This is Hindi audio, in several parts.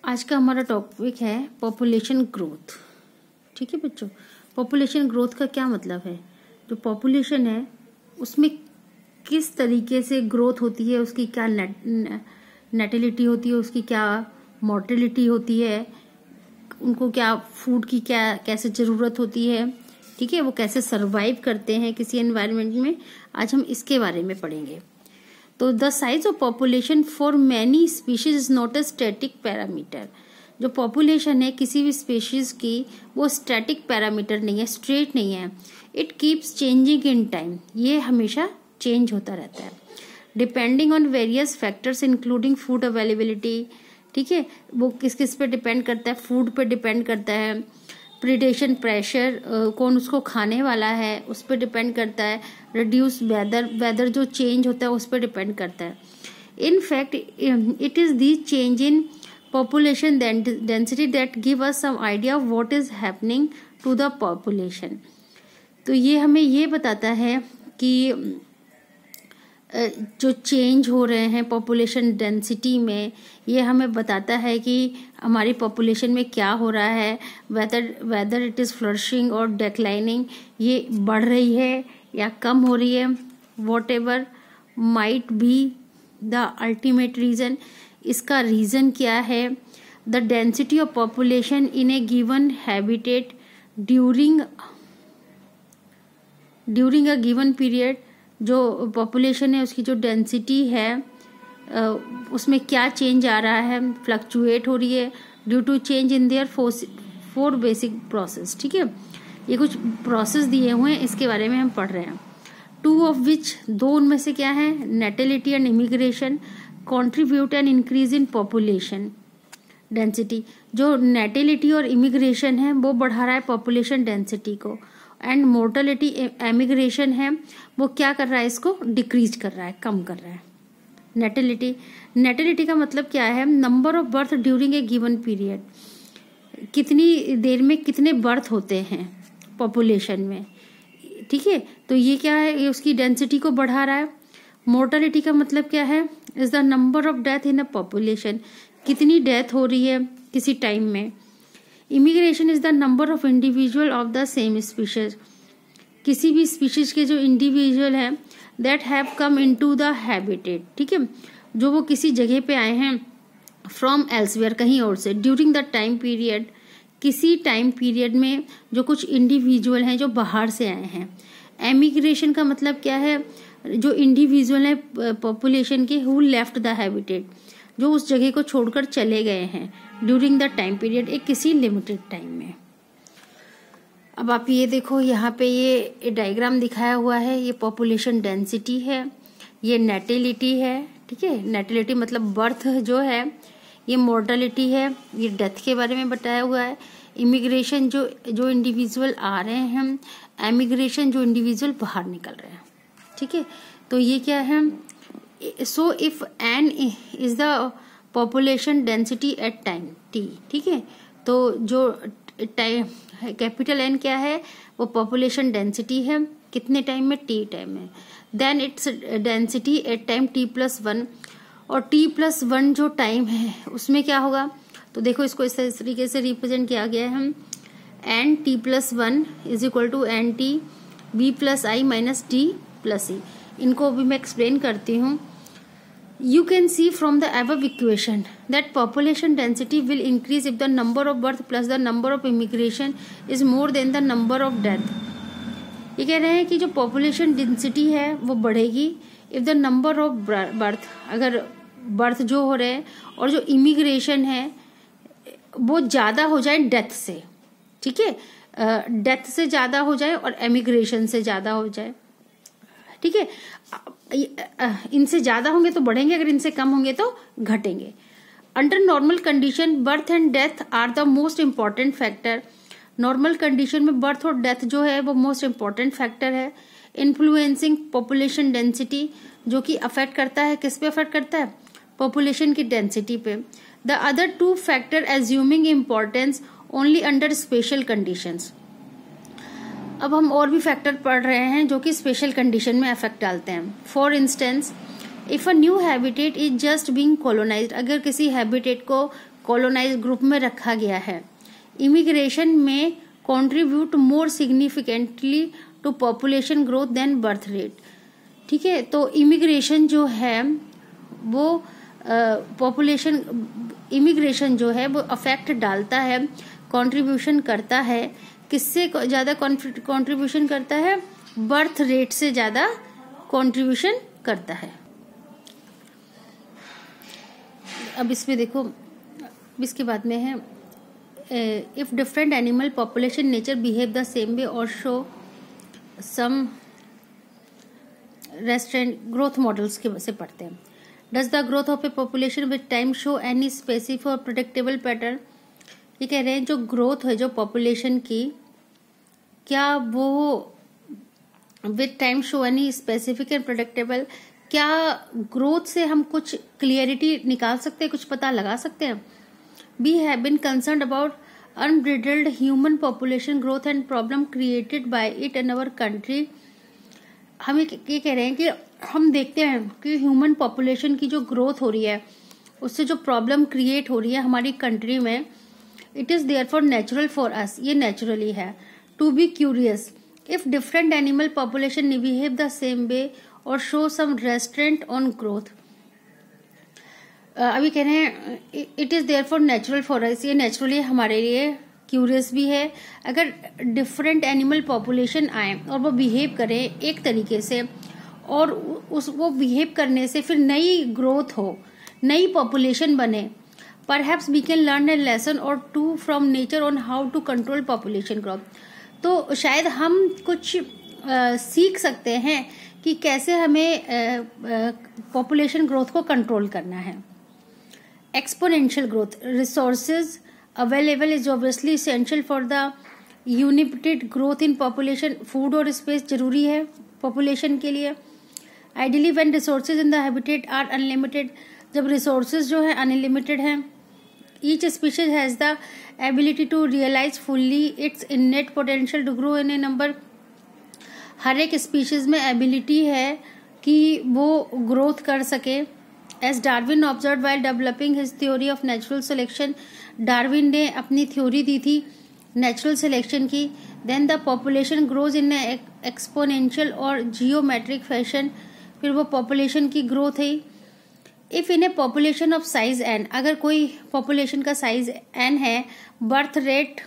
आज का हमारा टॉपिक है पॉपुलेशन ग्रोथ। ठीक है बच्चों, पॉपुलेशन ग्रोथ का क्या मतलब है? जो पॉपुलेशन है उसमें किस तरीके से ग्रोथ होती है, उसकी क्या नेटिलिटी होती है, उसकी क्या मोर्टेलिटी होती है, उनको क्या फूड की क्या कैसे ज़रूरत होती है, ठीक है, वो कैसे सरवाइव करते हैं किसी एनवायरनमेंट में। आज हम इसके बारे में पढ़ेंगे। तो the size of population for many species is not a static parameter. जो पॉपुलेशन है किसी भी स्पीशीज की वो स्टैटिक पैरामीटर नहीं है, स्ट्रेट नहीं है। It keeps changing in time, ये हमेशा चेंज होता रहता है depending on various factors including food availability. ठीक है, वो किस किस पे डिपेंड करता है? फूड पे डिपेंड करता है, प्रिडेशन प्रेशर, कौन उसको खाने वाला है उस पर डिपेंड करता है, रिड्यूस वेदर जो चेंज होता है उस पर डिपेंड करता है। In fact it is the change in population density that give us some idea of what is happening to the population. तो ये हमें ये बताता है कि जो चेंज हो रहे हैं पॉपुलेशन डेंसिटी में, ये हमें बताता है कि हमारी पॉपुलेशन में क्या हो रहा है, वेदर इट इज़ फ्लरिशिंग और डिक्लाइनिंग, ये बढ़ रही है या कम हो रही है। What ever might be the ultimate reason, इसका रीज़न क्या है? The density of population in A given habitat during a given period. जो पॉपुलेशन है उसकी जो डेंसिटी है उसमें क्या चेंज आ रहा है, फ्लक्चुएट हो रही है due to change in their four basic process. ठीक है, ये कुछ प्रोसेस दिए हुए हैं, इसके बारे में हम पढ़ रहे हैं। टू ऑफ विच, दो उनमें से क्या है? Natality and immigration contribute and increase in population density. जो नेटिलिटी और इमिग्रेशन है वो बढ़ा रहा है पॉपुलेशन डेंसिटी को, एंड मोर्टेलिटी एमिग्रेशन है वो क्या कर रहा है? इसको डिक्रीज कर रहा है, कम कर रहा है। नेटिलिटी का मतलब क्या है? Number of birth during a given period, कितनी देर में कितने बर्थ होते हैं पॉपुलेशन में। ठीक है, तो ये क्या है? ये उसकी डेंसिटी को बढ़ा रहा है। मोर्टेलिटी का मतलब क्या है? Is the number of death in a population, कितनी डेथ हो रही है किसी टाइम में। Immigration is the number of individual of the same species, किसी भी स्पीशीज के जो इंडिविजुअल हैं that have come into the habitat. ठीक है, जो वो किसी जगह पे आए हैं फ्रॉम एल्सवेयर, कहीं और से, ड्यूरिंग द टाइम पीरियड, किसी टाइम पीरियड में जो कुछ इंडिविजुअल हैं जो बाहर से आए हैं। एमिग्रेशन का मतलब क्या है? जो इंडिविजुअल है पॉपुलेशन के हु लेफ्ट द हैबिटेट, जो उस जगह को छोड़कर चले गए हैं ड्यूरिंग द टाइम पीरियड, एक किसी लिमिटेड टाइम में। अब आप ये देखो, यहाँ पे ये डायग्राम दिखाया हुआ है, ये पॉपुलेशन डेंसिटी है, ये नेटिलिटी है। ठीक है, नेटिलिटी मतलब बर्थ जो है, ये मोर्टेलिटी है, ये डेथ के बारे में बताया हुआ है। इमिग्रेशन जो इंडिविजुअल आ रहे हैं, एमिग्रेशन जो इंडिविजुअल बाहर निकल रहे हैं। ठीक है, तो ये क्या है? So if N is the population density at time T. ठीक है, तो जो टाइम कैपिटल एन क्या है? वो पॉपुलेशन डेंसिटी है, कितने टाइम में? टी टाइम में। Then it's density at time T plus one, और टी प्लस वन जो टाइम है उसमें क्या होगा? तो देखो, इसको इस तरीके से रिप्रेजेंट किया गया है, हम N T plus one is equal to N T B plus I minus T plus E. इनको भी मैं एक्सप्लेन करती हूँ। You can see from the above equation that population density will increase if the number of birth plus the number of immigration is more than the number of death. ये कह रहे हैं कि जो population density है वो बढ़ेगी if the number of birth, अगर birth जो हो रहे हैं और जो immigration है वो ज़्यादा हो जाए डेथ से। ठीक है, डेथ से ज़्यादा हो जाए और एमिग्रेशन से ज़्यादा हो जाए। ठीक है, इनसे ज्यादा होंगे तो बढ़ेंगे, अगर इनसे कम होंगे तो घटेंगे। Under normal condition birth and death are the most important factor. Normal condition में बर्थ और डेथ जो है वो मोस्ट इंपॉर्टेंट फैक्टर है इन्फ्लुएंसिंग पॉपुलेशन डेंसिटी, जो कि अफेक्ट करता है, किस पे अफेक्ट करता है? पॉपुलेशन की डेंसिटी पे। The other two factor assuming importance only under special conditions. अब हम और भी फैक्टर पढ़ रहे हैं जो कि स्पेशल कंडीशन में इफेक्ट डालते हैं। For instance, if a new habitat is just being colonised, अगर किसी हैबिटेट को कॉलोनाइज ग्रुप में रखा गया है। इमिग्रेशन में contribute more significantly to population growth than birth rate. ठीक है, तो इमिग्रेशन जो है वो इमिग्रेशन जो है वो अफेक्ट डालता है, कंट्रीब्यूशन करता है। किससे ज्यादा कंट्रीब्यूशन करता है? बर्थ रेट से ज्यादा कंट्रीब्यूशन करता है। अब इसमें देखो, इसके बाद में है if different animal population nature behave the same way or show some restraint growth models के से पढ़ते हैं। Does the growth of a population with time show any specific और प्रेडिक्टेबल पैटर्न। ये कह रहे हैं जो ग्रोथ है जो पॉपुलेशन की, क्या वो with time show any specific and predictable, क्या ग्रोथ से हम कुछ क्लियरिटी निकाल सकते हैं, कुछ पता लगा सकते हैं। We have been concerned about unbridled human population growth and problem created by it in our country. हम ये कह रहे हैं कि हम देखते हैं कि ह्यूमन पॉपुलेशन की जो ग्रोथ हो रही है उससे जो प्रॉब्लम क्रिएट हो रही है हमारी कंट्री में, it is therefore natural for us, ये नेचुरली है, to be curious if different animal population behave the same way or show some restraint on growth. अभी कह रहे हैं it is therefore natural for us, ये नेचुरली हमारे लिए क्यूरियस भी है। अगर डिफरेंट एनिमल पॉपुलेशन आए और वो बिहेव करें एक तरीके से और वो बिहेव करने से फिर नई ग्रोथ हो, नई पॉपुलेशन बने, perhaps we can learn a lesson or two from nature on how to control population growth. तो शायद हम कुछ सीख सकते हैं कि कैसे हमें पॉपुलेशन ग्रोथ को कंट्रोल करना है। Exponential growth, resources available is obviously essential for the united growth in population. Food और स्पेस जरूरी है पॉपुलेशन के लिए। Ideally when resources in the habitat are unlimited, जब रिसोर्सेज जो है अनलिमिटेड हैं, each species has the ability to realize fully its innate potential to grow in a number. हर एक स्पीशीज में एबिलिटी है कि वो ग्रोथ कर सके। As Darwin observe while developing his theory of natural selection, Darwin ने अपनी थ्योरी दी थी नेचुरल सिलेक्शन की। Then the population grows in exponential और जियोमेट्रिक फैशन, फिर वो पॉपुलेशन की ग्रोथ है। If in a population of size N, अगर कोई पॉपुलेशन का साइज एन है, birth rate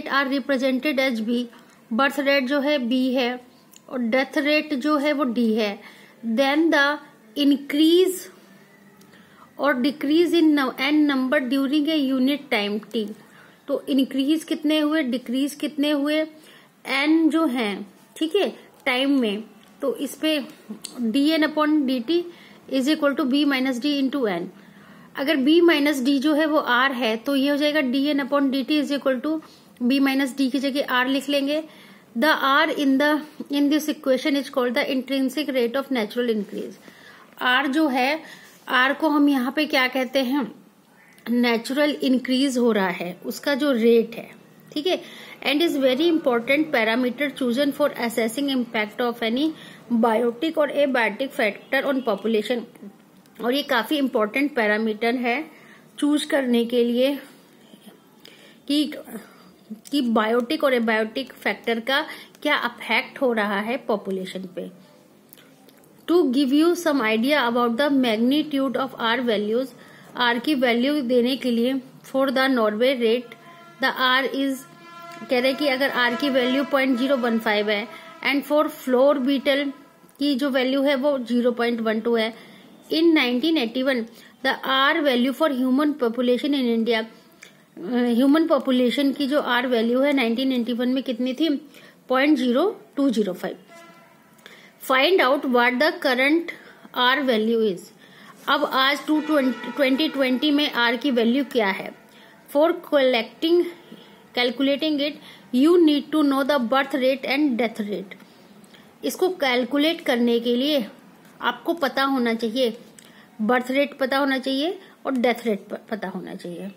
are represented as B, birth rate जो है बी है और डेथ रेट जो है वो डी है। देन द इंक्रीज और decrease in an number during a unit time T, तो इंक्रीज कितने हुए, डिक्रीज कितने हुए, एन जो है, ठीक है, टाइम में। तो इस पे D N upon D T is equal to B minus D into N. अगर b माइनस डी जो है वो r है तो ये हो जाएगा D N upon D T is equal to B minus D की जगह r लिख लेंगे। The r in this equation is called the intrinsic rate of natural increase. r जो है, r को हम यहाँ पे क्या कहते हैं, नेचुरल इंक्रीज हो रहा है उसका जो रेट है, ठीक है। And is very important parameter chosen for assessing impact of any biotic और एबायोटिक फैक्टर ऑन पॉपुलेशन। और ये काफी इंपॉर्टेंट पैरामीटर है चूज करने के लिए कि बायोटिक और एबायोटिक फैक्टर का क्या अफेक्ट हो रहा है पॉपुलेशन पे। To give you some idea about the magnitude of R values, R की वैल्यू देने के लिए for the Norway rate, the R is, कह रहे कि अगर आर की वैल्यू 0.015 है एंड फॉर फ्लोर बीटल की जो वैल्यू है वो 0.12 है। In 1981, the R value for human population in India, human population की जो R वैल्यू है 1981 में कितनी थी, 0.0205। Find out what the current R value is. अब आज 2020 में R की वैल्यू क्या है। For calculating it you need to know the birth rate and death rate. इसको कैलकुलेट करने के लिए आपको पता होना चाहिए, बर्थ रेट पता होना चाहिए और डेथ रेट पता होना चाहिए।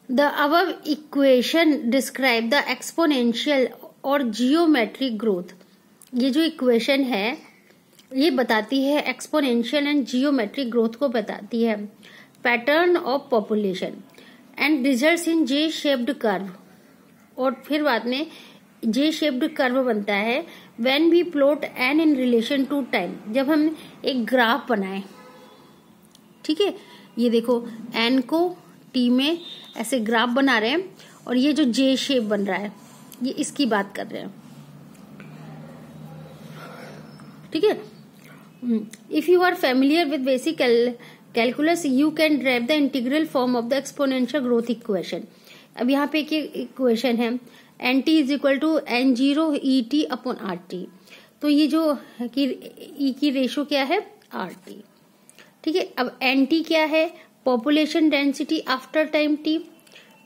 The above equation describe the exponential और जियोमेट्रिक ग्रोथ। ये जो इक्वेशन है ये बताती है एक्सपोनेंशियल एंड जियोमेट्रिक ग्रोथ को बताती है, pattern of population and results in J shaped curve. और फिर बाद में जे शेप्ड कर्व बनता है when we plot N in relation to time, जब हम एक ग्राफ बनाएं। ठीक है, ये देखो एन को टी में ऐसे ग्राफ बना रहे हैं और ये जो जे शेप बन रहा है ये इसकी बात कर रहे हैं। ठीक है, if you are familiar with basic calculus you can derive the integral form of the exponential growth equation. अब यहाँ पे एक इक्वेशन है N T is equal to N zero E T upon R T. तो ये जो ई की रेशो क्या है, आर टी। ठीक है, अब एन टी क्या है, population density after time T.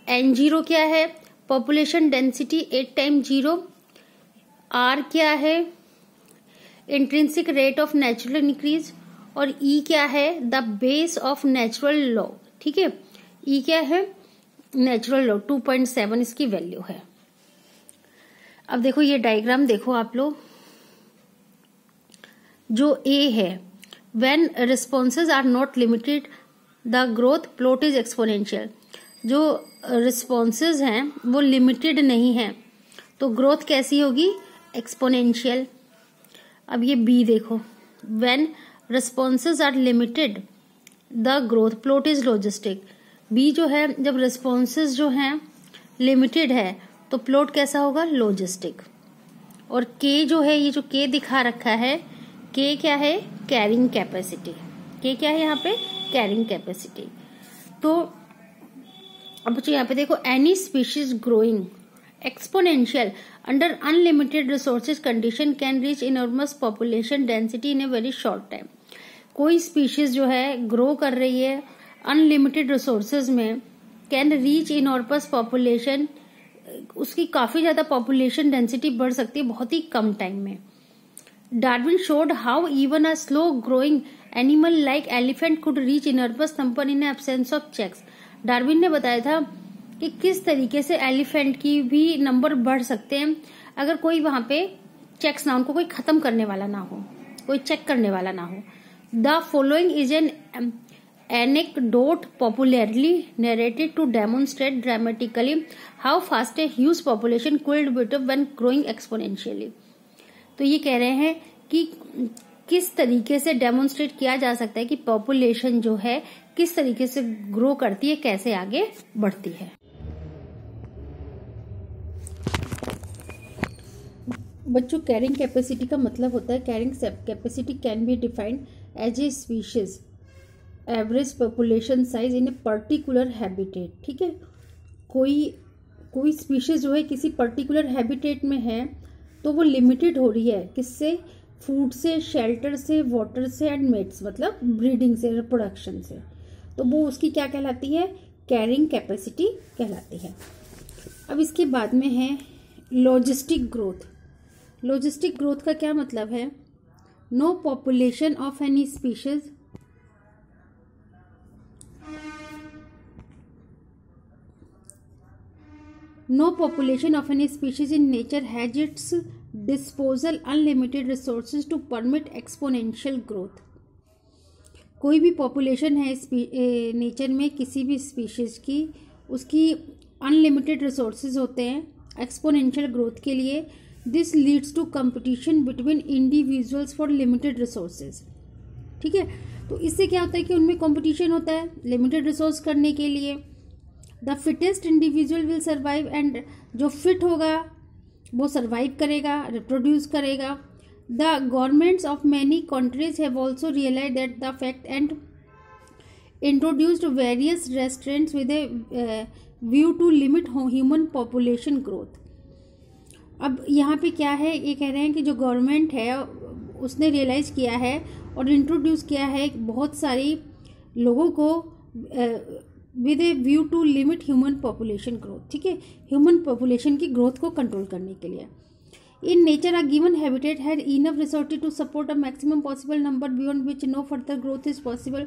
N zero क्या है, population density at time zero. R क्या है, intrinsic rate of natural increase. और ई क्या है, the base of natural law. ठीक है, ई क्या है, नेचुरल लॉ 2.7 इसकी वैल्यू है। अब देखो ये डायग्राम देखो आप लोग, जो ए है when responses are not limited the growth plot is exponential. जो रिस्पॉन्सेज हैं वो लिमिटेड नहीं है तो ग्रोथ कैसी होगी, एक्सपोनेंशियल। अब ये बी देखो, when responses are limited the growth plot is logistic. B जो है, जब रिस्पॉन्सेज जो हैं लिमिटेड है तो प्लॉट कैसा होगा, लॉजिस्टिक। और के जो है, ये जो के दिखा रखा है, के क्या है, कैरिंग कैपेसिटी। के क्या है यहाँ पे, कैरिंग कैपेसिटी। तो अब बच्चों यहाँ पे देखो, any species growing exponential under unlimited resources condition can reach enormous population density in a very short time. कोई स्पीशीज जो है ग्रो कर रही है अनलिमिटेड रिसोर्सेज में, कैन रीच इनॉर्मस पॉपुलेशन, उसकी काफी ज्यादा पॉपुलेशन डेंसिटी बढ़ सकती है बहुत ही कम टाइम में। Darwin showed how even a slow growing animal like elephant could reach enormous number in absence of checks. Darwin ने बताया था कि किस तरीके से एलिफेंट की भी नंबर बढ़ सकते हैं अगर कोई वहां पे चेक्स ना, उनको कोई खत्म करने वाला ना हो, कोई चेक करने वाला ना हो। The following is an anecdote popularly narrated to demonstrate dramatically how fast a huge population could build up when growing exponentially। तो ये कह रहे हैं कि किस तरीके से डेमोन्स्ट्रेट किया जा सकता है कि पॉपुलेशन जो है किस तरीके से ग्रो करती है, कैसे आगे बढ़ती है। बच्चों, कैरिंग कैपेसिटी का मतलब होता है, carrying capacity can be defined as a species average population size in a particular habitat. ठीक है, कोई स्पीशीज जो है किसी पर्टिकुलर हैबिटेट में है तो वो लिमिटेड हो रही है, किससे, फूड से, शेल्टर से, वाटर से एंड मेट्स, मतलब ब्रीडिंग से, रिप्रोडक्शन से। तो वो उसकी क्या कहलाती है, कैरिंग कैपेसिटी कहलाती है। अब इसके बाद में है लॉजिस्टिक ग्रोथ। लॉजिस्टिक ग्रोथ का क्या मतलब है, no population of any species No population of any species in nature has its disposal unlimited resources to permit exponential growth। कोई भी पॉपुलेशन है नेचर में किसी भी स्पीशीज की, उसकी अनलिमिटेड रिसोर्सेज होते हैं एक्सपोनेंशियल ग्रोथ के लिए। This leads to competition between individuals for limited resources. ठीक है, तो इससे क्या होता है कि उनमें कंपटीशन होता है लिमिटेड रिसोर्स करने के लिए। The fittest individual will survive, and जो फिट होगा वो सर्वाइव करेगा, रिप्रोड्यूस करेगा। The governments of many countries have also realize that the fact and introduced various restraints with a view to limit human population growth. अब यहाँ पे क्या है, ये कह रहे हैं कि जो गवर्नमेंट है उसने रियलाइज किया है और इंट्रोड्यूस किया है बहुत सारी लोगों को with a view to limit human population growth. ठीक है, ह्यूमन पॉपुलेशन की ग्रोथ को कंट्रोल करने के लिए। In nature a given habitat had enough resources to support a maximum possible number beyond which no further growth is possible.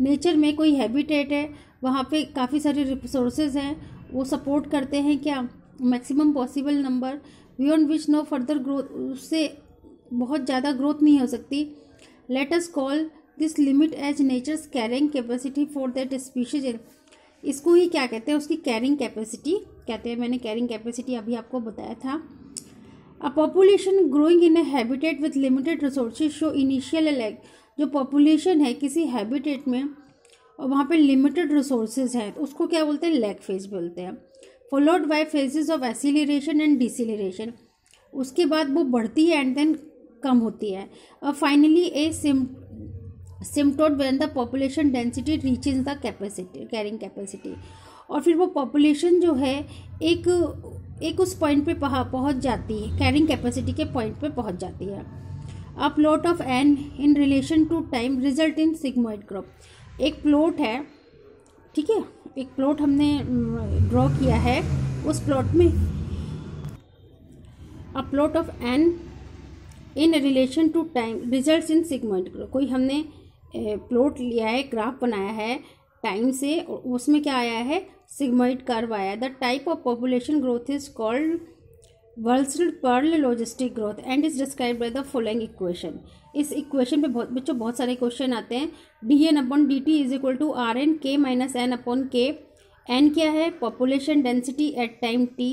Nature में कोई हैबिटेट है, वहाँ पे काफ़ी सारे रिसोर्सेज हैं, वो सपोर्ट करते हैं क्या, maximum possible number beyond which no further growth, उससे बहुत ज़्यादा ग्रोथ नहीं हो सकती। Let us call this limit as nature's carrying capacity for that species. इसको ही क्या कहते हैं, उसकी कैरिंग कैपेसिटी कहते हैं। मैंने कैरिंग कैपेसिटी अभी आपको बताया था। A population growing in A habitat with limited resources show initial lag. जो पॉपुलेशन है किसी हैबिटेट में और वहाँ पे लिमिटेड रिसोर्सेज है तो उसको क्या बोलते हैं, लैग फेज बोलते हैं। Followed by phases of acceleration and deceleration. उसके बाद वो बढ़ती है एंड देन कम होती है। और finally a asymptote when the population density reaches the capacity carrying capacity. और फिर वो पॉपुलेशन जो है एक उस पॉइंट पे पहुंच जाती है, कैरिंग कैपेसिटी के पॉइंट पे पहुंच जाती है। A plot of N in relation to time result in sigmoid group. एक प्लॉट है, ठीक है, एक प्लॉट हमने ड्रॉ किया है। उस प्लॉट में a plot of N in relation to time result in sigmoid group. कोई हमने प्लॉट लिया है, ग्राफ बनाया है टाइम से, और उसमें क्या आया है, सिग्मोइड कर्व आया है। The type of population growth is called world logistic growth and is described by the following equation. इस इक्वेशन पे बहुत सारे क्वेश्चन आते हैं। dn/dt is equal to rn k minus n/k। n क्या है, population density at time t।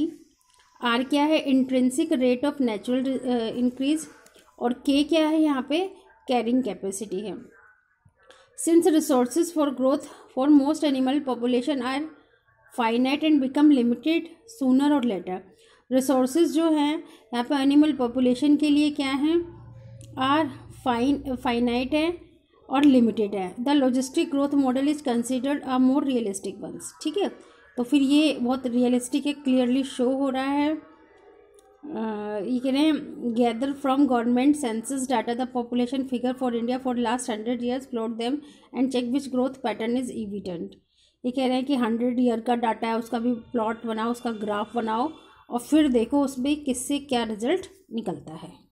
r क्या है, intrinsic rate of natural increase. और k क्या है, यहाँ पे कैरिंग कैपेसिटी है। Since resources for growth for most animal population are finite and become limited sooner or later. Resources जो हैं यहाँ पे एनिमल पॉपुलेशन के लिए क्या हैं, आर फाइनाइट है और लिमिटेड है। The logistic growth model is considered a more realistic ones. ठीक है, तो फिर ये बहुत रियलिस्टिक है, क्लियरली शो हो रहा है। ये कह रहे हैं gather from government census data the population figure for India for last 100 years, plot them and check which growth pattern is evident. ये कह रहे हैं कि 100 ईयर का डाटा है, उसका भी प्लॉट बनाओ, उसका ग्राफ बनाओ और फिर देखो उसमें किससे क्या रिजल्ट निकलता है।